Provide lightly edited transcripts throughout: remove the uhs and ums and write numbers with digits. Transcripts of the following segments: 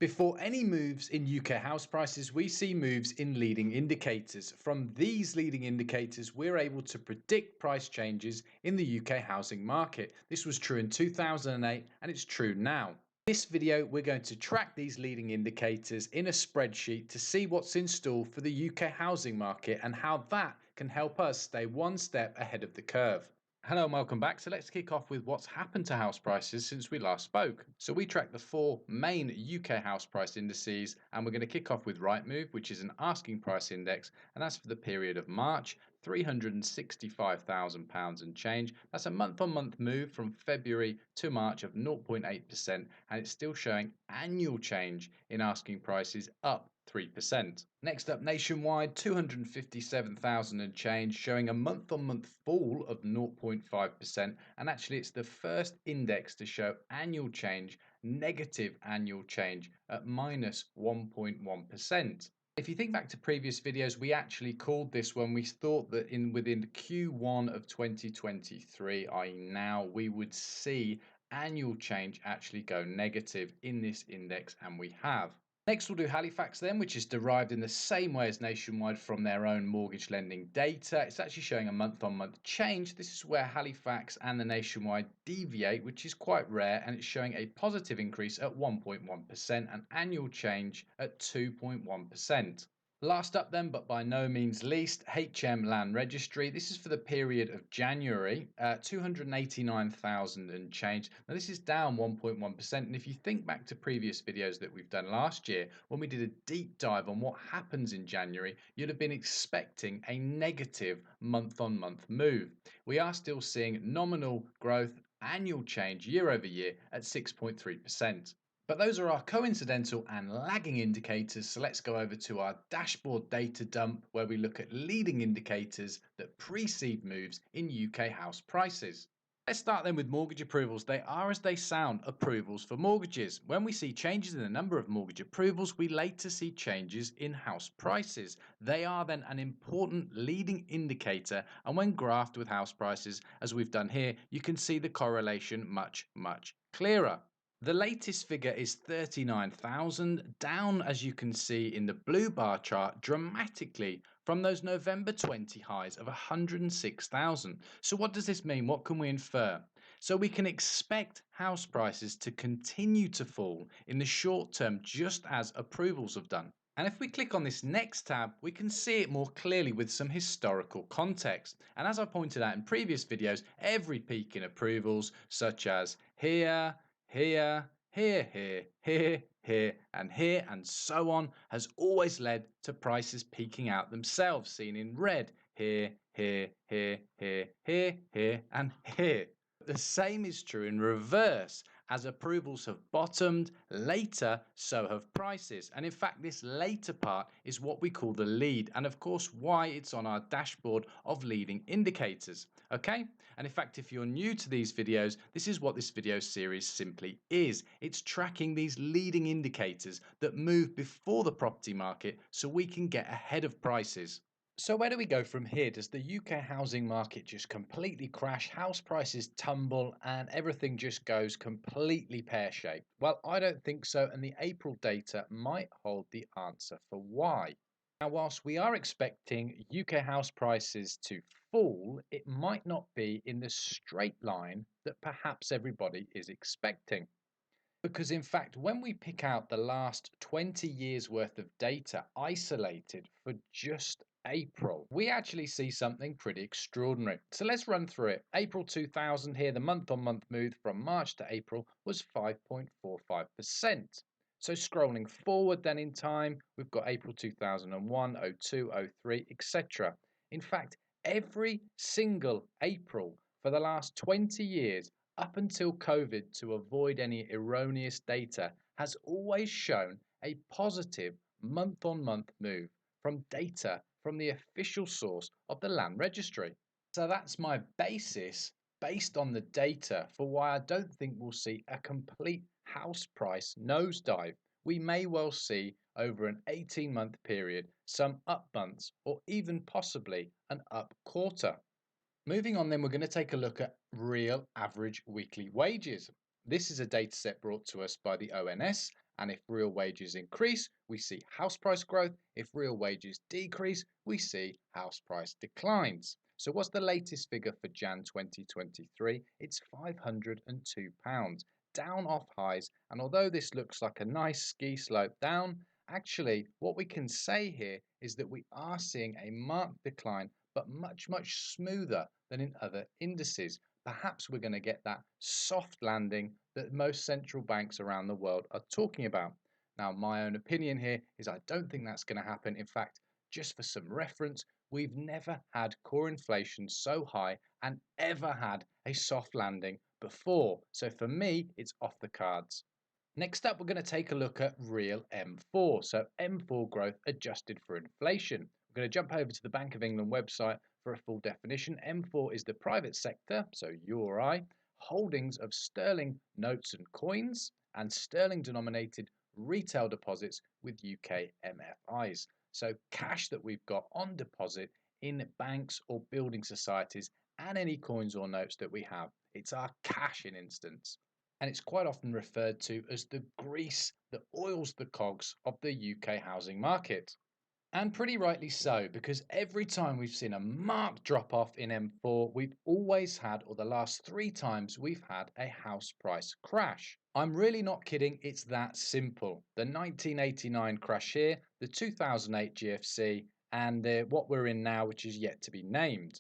Before any moves in UK house prices, we see moves in leading indicators. From these leading indicators, we're able to predict price changes in the UK housing market. This was true in 2008 and it's true now. In this video, we're going to track these leading indicators in a spreadsheet to see what's in store for the UK housing market and how that can help us stay one step ahead of the curve. Hello and welcome back. So let's kick off with what's happened to house prices since we last spoke. So we track the four main UK house price indices, and we're going to kick off with Rightmove, which is an asking price index, and that's for the period of March, £365,000 and change. That's a month-on-month move from February to March of 0.8%, and it's still showing annual change in asking prices up 3%. Next up, Nationwide, 257,000 and change, showing a month-on-month fall of 0.5%, and actually it's the first index to show annual change, negative annual change at minus 1.1%. If you think back to previous videos, we actually called this when we thought that within Q1 of 2023, i.e. now, we would see annual change actually go negative in this index, and we have. Next, we'll do Halifax then, which is derived in the same way as Nationwide from their own mortgage lending data. It's actually showing a month-on-month change. This is where Halifax and the Nationwide deviate, which is quite rare, and it's showing a positive increase at 1.1% and annual change at 2.1%. Last up then, but by no means least, HM Land Registry. This is for the period of January, 289,000 and change. Now this is down 1.1%, and if you think back to previous videos that we've done last year, when we did a deep dive on what happens in January, you'd have been expecting a negative month-on-month move. We are still seeing nominal growth, annual change year over year at 6.3%. But those are our coincidental and lagging indicators, so let's go over to our dashboard data dump where we look at leading indicators that precede moves in UK house prices. Let's start then with mortgage approvals. They are, as they sound, approvals for mortgages. When we see changes in the number of mortgage approvals, we later see changes in house prices. They are then an important leading indicator, and when graphed with house prices, as we've done here, you can see the correlation much clearer. The latest figure is 39,000, down as you can see in the blue bar chart dramatically from those November 20 highs of 106,000. So what does this mean? What can we infer? So we can expect house prices to continue to fall in the short term, just as approvals have done. And if we click on this next tab, we can see it more clearly with some historical context. And as I pointed out in previous videos, every peak in approvals, such as here, and so on, has always led to prices peaking out themselves, seen in red, here, and here. The same is true in reverse. As approvals have bottomed, later so have prices. And in fact, this later part is what we call the lead, and of course why it's on our dashboard of leading indicators. Okay? And in fact, if you're new to these videos, this is what this video series simply is. It's tracking these leading indicators that move before the property market so we can get ahead of prices. So where do we go from here? Does the UK housing market just completely crash, house prices tumble, and everything just goes completely pear-shaped? Well, I don't think so, and the April data might hold the answer for why. Now, whilst we are expecting UK house prices to fall, it might not be in the straight line that perhaps everybody is expecting. Because in fact, when we pick out the last 20 years worth of data isolated for just April, we actually see something pretty extraordinary. So let's run through it. April 2000 here, the month-on-month move from March to April was 5.45%. So scrolling forward then in time, we've got April 2001, 02, 03, etc. In fact, every single April for the last 20 years, up until COVID, to avoid any erroneous data, has always shown a positive month-on-month move from data from the official source of the Land Registry. So that's my basis, based on the data, for why I don't think we'll see a complete house price nosedive. We may well see over an 18-month period some up months or even possibly an up quarter. Moving on then, we're going to take a look at real average weekly wages. This is a data set brought to us by the ONS, And if real wages increase, we see house price growth. If real wages decrease, we see house price declines. So what's the latest figure for Jan 2023? It's £502, down off highs. And although this looks like a nice ski slope down, actually what we can say here is that we are seeing a marked decline, but much smoother than in other indices. Perhaps we're going to get that soft landing that most central banks around the world are talking about. Now, my own opinion here is I don't think that's going to happen. In fact, just for some reference, we've never had core inflation so high and ever had a soft landing before. So for me, it's off the cards. Next up, we're going to take a look at real M4. So M4 growth adjusted for inflation. We're going to jump over to the Bank of England website for a full definition. M4 is the private sector, so you or I, holdings of sterling notes and coins and sterling denominated retail deposits with UK MFIs. So cash that we've got on deposit in banks or building societies and any coins or notes that we have. It's our cash in instance. And it's quite often referred to as the grease that oils the cogs of the UK housing market. And pretty rightly so, because every time we've seen a marked drop off in M4, we've always had, or the last 3 times, we've had a house price crash. I'm really not kidding, it's that simple. The 1989 crash here, the 2008 GFC, and what we're in now, which is yet to be named.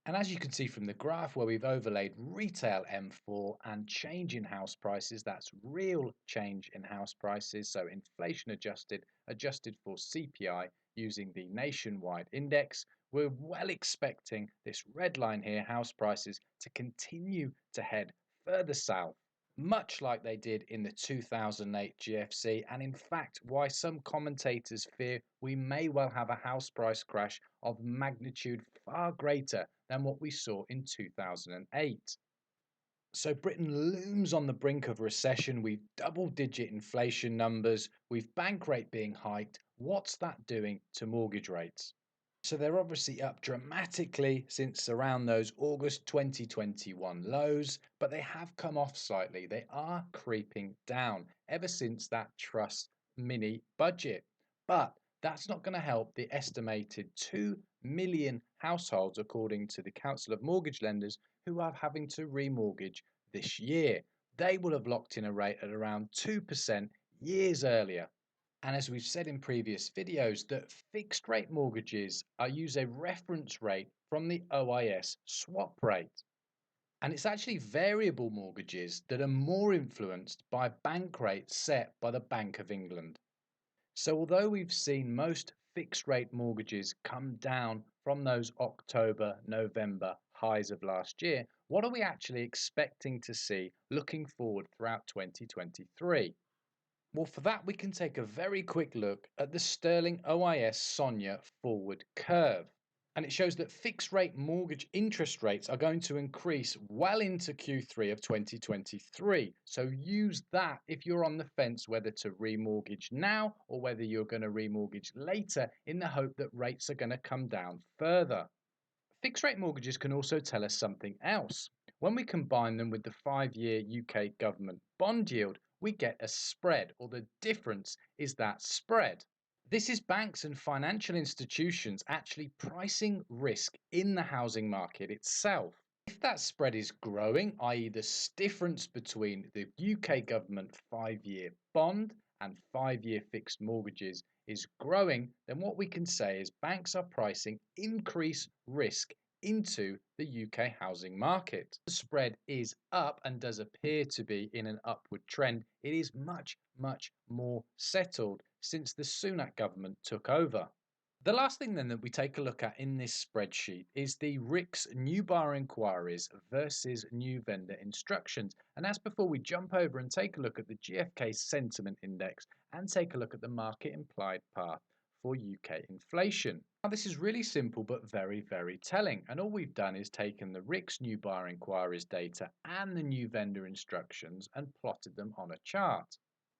And as you can see from the graph where we've overlaid retail M4 and change in house prices, that's real change in house prices, so inflation adjusted for CPI using the nationwide index, we're well expecting this red line here, house prices, to continue to head further south, much like they did in the 2008 GFC, and in fact why some commentators fear we may well have a house price crash of magnitude far greater than what we saw in 2008. So Britain looms on the brink of recession. We've double-digit inflation numbers. We've bank rate being hiked. What's that doing to mortgage rates? So they're obviously up dramatically since around those August 2021 lows, but they have come off slightly. They are creeping down ever since that Truss mini budget. But that's not going to help the estimated 2 million households, according to the Council of Mortgage Lenders, who are having to remortgage this year. They will have locked in a rate at around 2% years earlier. And as we've said in previous videos, that fixed rate mortgages use a reference rate from the OIS swap rate. And it's actually variable mortgages that are more influenced by bank rates set by the Bank of England. So although we've seen most fixed rate mortgages come down from those October, November highs of last year, what are we actually expecting to see looking forward throughout 2023? Well, for that, we can take a very quick look at the sterling OIS SONIA forward curve. And it shows that fixed rate mortgage interest rates are going to increase well into Q3 of 2023. So use that if you're on the fence whether to remortgage now or whether you're going to remortgage later in the hope that rates are going to come down further. Fixed rate mortgages can also tell us something else. When we combine them with the 5-year UK government bond yield, we get a spread, or the difference is that spread. This is banks and financial institutions actually pricing risk in the housing market itself. If that spread is growing, i.e. the difference between the UK government 5-year bond and 5-year fixed mortgages is growing, then what we can say is banks are pricing increased risk into the UK housing market. The spread is up and does appear to be in an upward trend. It is much more settled since the Sunak government took over. The last thing then that we take a look at in this spreadsheet is the RICS new bar inquiries versus new vendor instructions. And that's before we jump over and take a look at the GfK sentiment index and take a look at the market implied path for UK inflation. Now this is really simple but very telling, and all we've done is taken the RICS new bar inquiries data and the new vendor instructions and plotted them on a chart.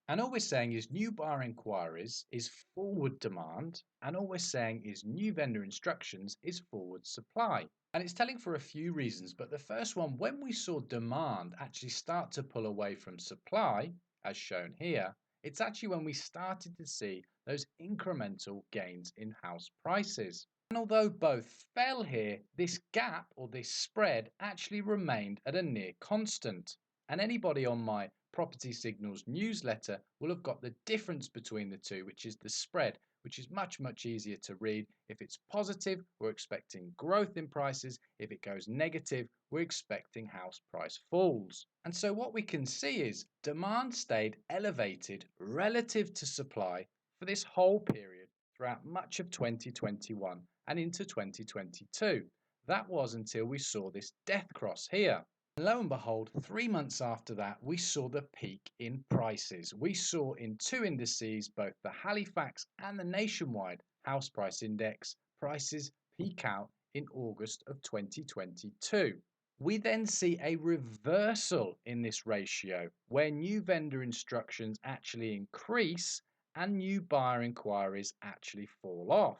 And all we're saying is new bar inquiries is forward demand, and all we're saying is new vendor instructions is forward supply. And it's telling for a few reasons, but the first one, when we saw demand actually start to pull away from supply, as shown here, It's actually when we started to see those incremental gains in house prices. And although both fell here, this gap or this spread actually remained at a near constant. And anybody on my Property Signals newsletter will have got the difference between the two, which is the spread, which is much easier to read. If it's positive, we're expecting growth in prices. If it goes negative, we're expecting house price falls. And so what we can see is demand stayed elevated relative to supply for this whole period throughout much of 2021 and into 2022. That was until we saw this death cross here. And lo and behold, 3 months after that, we saw the peak in prices. We saw in two indices, both the Halifax and the nationwide house price index, prices peak out in August of 2022. We then see a reversal in this ratio where new vendor instructions actually increase and new buyer inquiries actually fall off.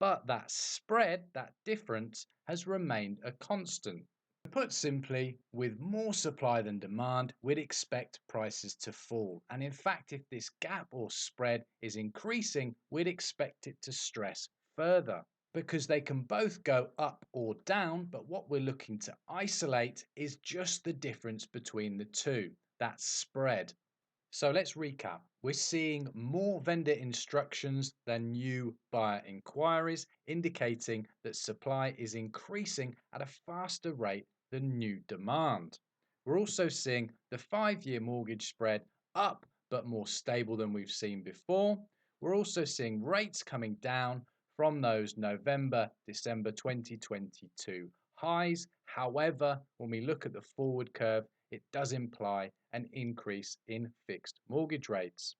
But that spread, that difference, has remained a constant. Put simply, with more supply than demand, we'd expect prices to fall. And in fact, if this gap or spread is increasing, we'd expect it to stress further, because they can both go up or down. But what we're looking to isolate is just the difference between the two, that spread. So let's recap. We're seeing more vendor instructions than new buyer inquiries, indicating that supply is increasing at a faster rate than new demand. We're also seeing the 5-year mortgage spread up but more stable than we've seen before. We're also seeing rates coming down from those November, December 2022 highs. However, when we look at the forward curve, it does imply an increase in fixed mortgage rates.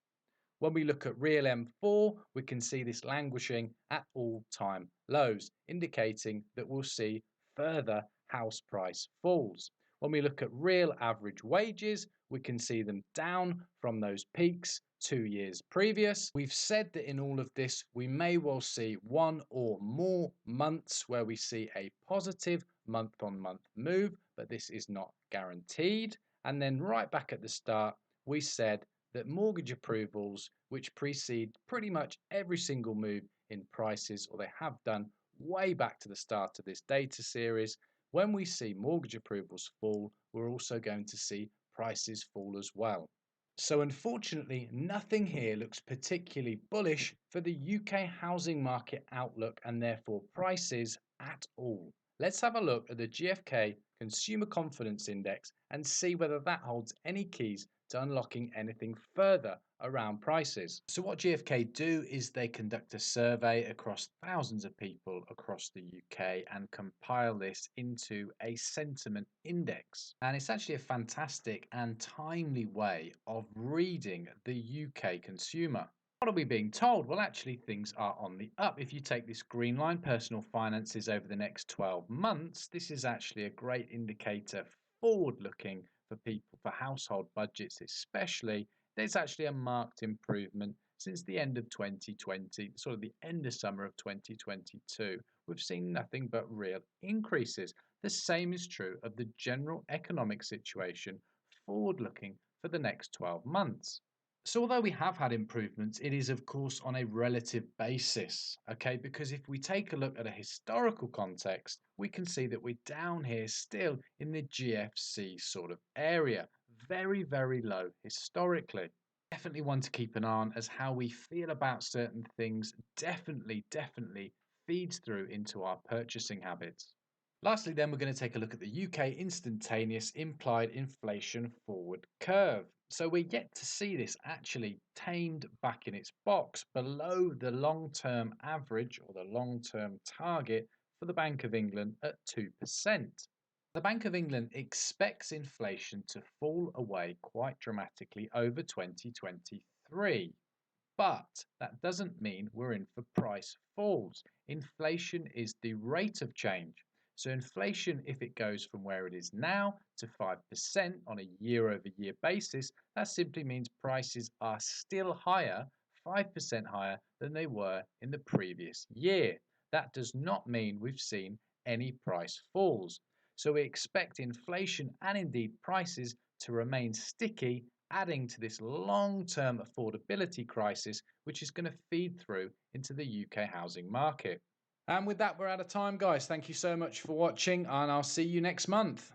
When we look at real M4, we can see this languishing at all-time lows, indicating that we'll see further house price falls. When we look at real average wages, we can see them down from those peaks 2 years previous. We've said that in all of this, we may well see one or more months where we see a positive month-on-month move, but this is not guaranteed. And then right back at the start, we said that mortgage approvals, which precede pretty much every single move in prices, or they have done way back to the start of this data series, when we see mortgage approvals fall, we're also going to see prices fall as well. So unfortunately, nothing here looks particularly bullish for the UK housing market outlook and therefore prices at all. Let's have a look at the GfK Consumer Confidence Index and see whether that holds any keys to unlocking anything further around prices. So what GfK do is they conduct a survey across thousands of people across the UK and compile this into a sentiment index. And it's actually a fantastic and timely way of reading the UK consumer. What are we being told? Well, actually, things are on the up. If you take this green line, personal finances over the next 12 months, this is actually a great indicator forward looking for people, for household budgets especially. There's actually a marked improvement since the end of 2020, sort of the end of summer of 2022. We've seen nothing but real increases. The same is true of the general economic situation forward looking for the next 12 months. So although we have had improvements, it is of course on a relative basis, okay? Because if we take a look at a historical context, we can see that we're down here still in the GFC sort of area, very low historically. Definitely one to keep an eye on, as how we feel about certain things definitely feeds through into our purchasing habits. Lastly, then, we're going to take a look at the UK instantaneous implied inflation forward curve. So we're yet to see this actually tamed back in its box below the long-term average or the long-term target for the Bank of England at 2%. The Bank of England expects inflation to fall away quite dramatically over 2023. But that doesn't mean we're in for price falls. Inflation is the rate of change. So inflation, if it goes from where it is now to 5% on a year-over-year basis, that simply means prices are still higher, 5% higher than they were in the previous year. That does not mean we've seen any price falls. So we expect inflation and indeed prices to remain sticky adding to this long-term affordability crisis, which is going to feed through into the UK housing market. And with that, we're out of time, guys. Thank you so much for watching, and I'll see you next month.